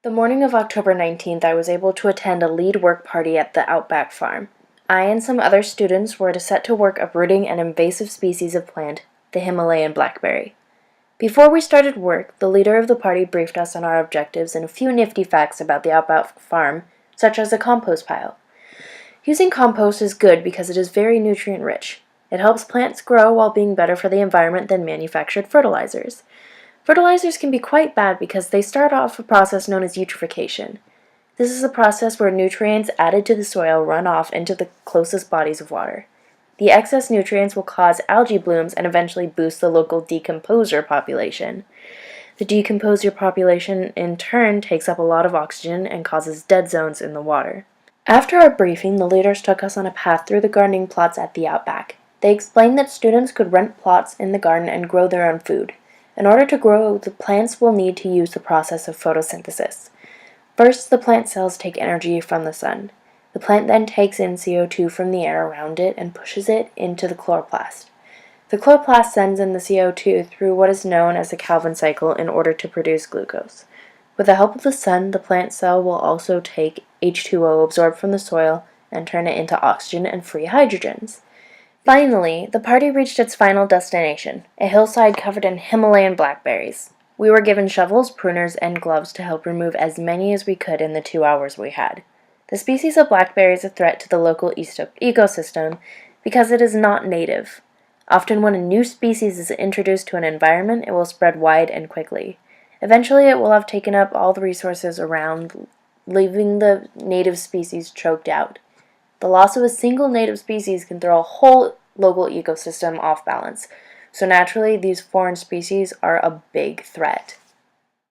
The morning of October 19th, I was able to attend a lead work party at the Outback Farm. I and some other students were set to work uprooting an invasive species of plant, the Himalayan blackberry. Before we started work, the leader of the party briefed us on our objectives and a few nifty facts about the Outback Farm, such as a compost pile. Using compost is good because it is very nutrient-rich. It helps plants grow while being better for the environment than manufactured fertilizers. Fertilizers can be quite bad because they start off a process known as eutrophication. This is a process where nutrients added to the soil run off into the closest bodies of water. The excess nutrients will cause algae blooms and eventually boost the local decomposer population. The decomposer population in turn takes up a lot of oxygen and causes dead zones in the water. After our briefing, the leaders took us on a path through the gardening plots at the Outback. They explained that students could rent plots in the garden and grow their own food. In order to grow, the plants will need to use the process of photosynthesis. First, the plant cells take energy from the sun. The plant then takes in CO2 from the air around it and pushes it into the chloroplast. The chloroplast sends in the CO2 through what is known as the Calvin cycle in order to produce glucose. With the help of the sun, the plant cell will also take H2O absorbed from the soil and turn it into oxygen and free hydrogens. Finally, the party reached its final destination, a hillside covered in Himalayan blackberries. We were given shovels, pruners, and gloves to help remove as many as we could in the 2 hours we had. The species of blackberry is a threat to the local ecosystem because it is not native. Often when a new species is introduced to an environment, it will spread wide and quickly. Eventually, it will have taken up all the resources around, leaving the native species choked out. The loss of a single native species can throw a whole local ecosystem off balance, so naturally these foreign species are a big threat.